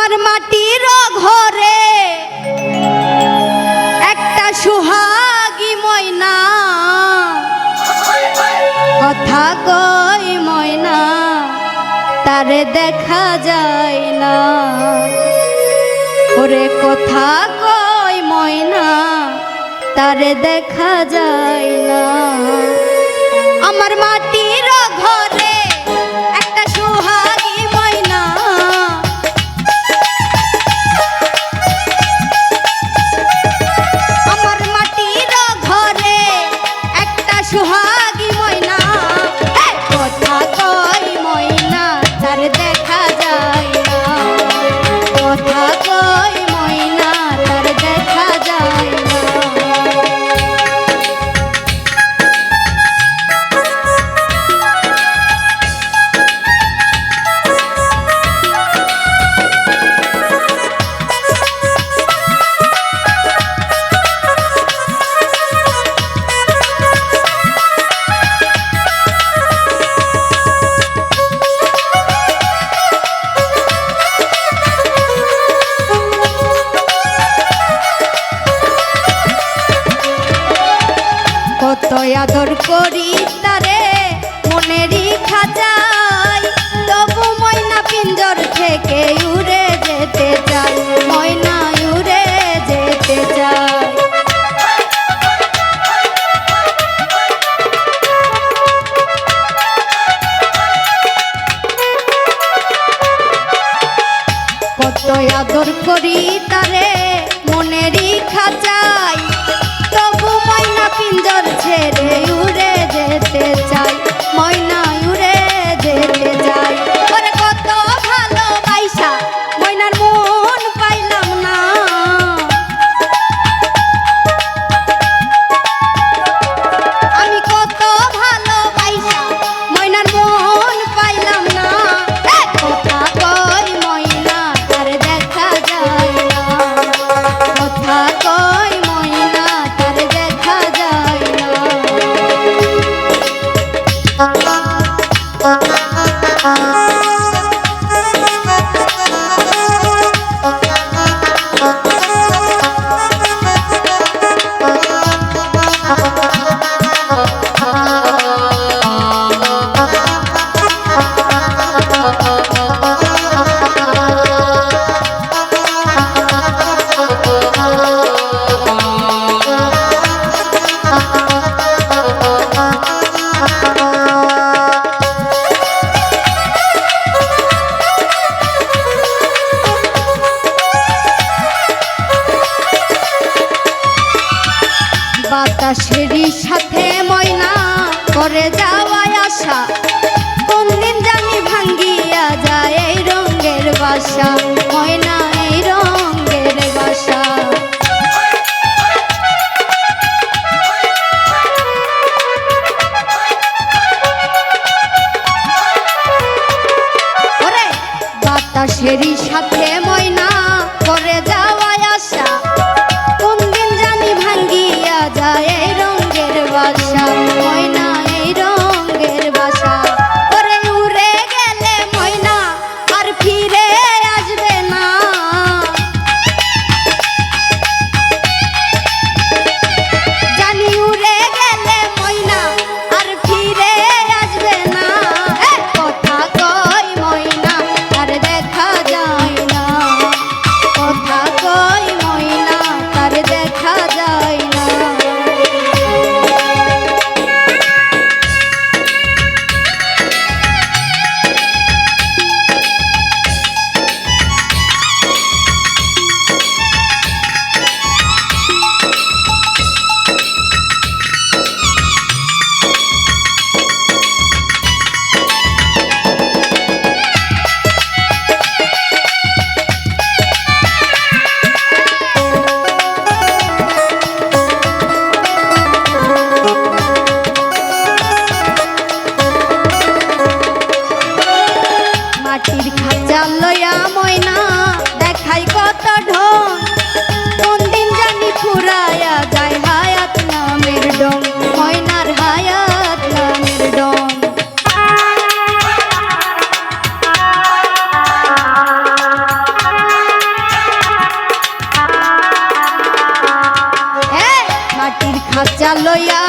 আমার মাটির ঘরে একটা সুহাগী ময়না কথা কই ময়না তারে দেখা যায় না। ওরে কথা কই ময়না তারে দেখা যায় না। আমার মাটির ঘরে একটা সুহাগী ময়না আমার মাটির ঘরে একটা সুহাগী ময়না কথা কই ময়না তারে দেখা যায় না। কথা কই ময়না তারে দেখা যায় না। কত আদর করি তারে মনেরই খাঁচাই, তবু ময়না পিঞ্জর থেকে উড়ে যেতে চায়, ময়না উড়ে যেতে চায়। কত আদর করি তারে মনেরই খাঁচাই, তবু ময়না পিঞ্জর ছেড়ে উড়ে যেতে চাই, ময়না উড়ে যেতে চাই। ওরে কত ভালোবাসা ময়নার মন পাইলাম না। আমি কত ভালোবাসা ময়নার মন পাইলাম না। কথা কই ময়না তারে দেখা যায় না। কথা কই ময়না তারে দেখা যায় না। বাতাসেরই সাথে ময়না করে যাওয়ায় আশা, কোনদিন জানি ভাঙ্গিয়া যায় এই রঙের বাসা, ময়না এই রঙের বাসা। ওরে বাতাসেরই সাথে ময়না করে যাওয়ায় আশা, কোনদিন জানি ভাঙ্গিয়া যায় এই রঙের বাসা, ময়না এই রঙের বাসা। ওরে উড়ে গেলে ময়না আর ফিরে আসবে না। জানি উড়ে গেলে ময়না আর ফিরে আসবে না। কথা কই ময়না আর দেখা যায় না। কথা খাঁচা লইয়া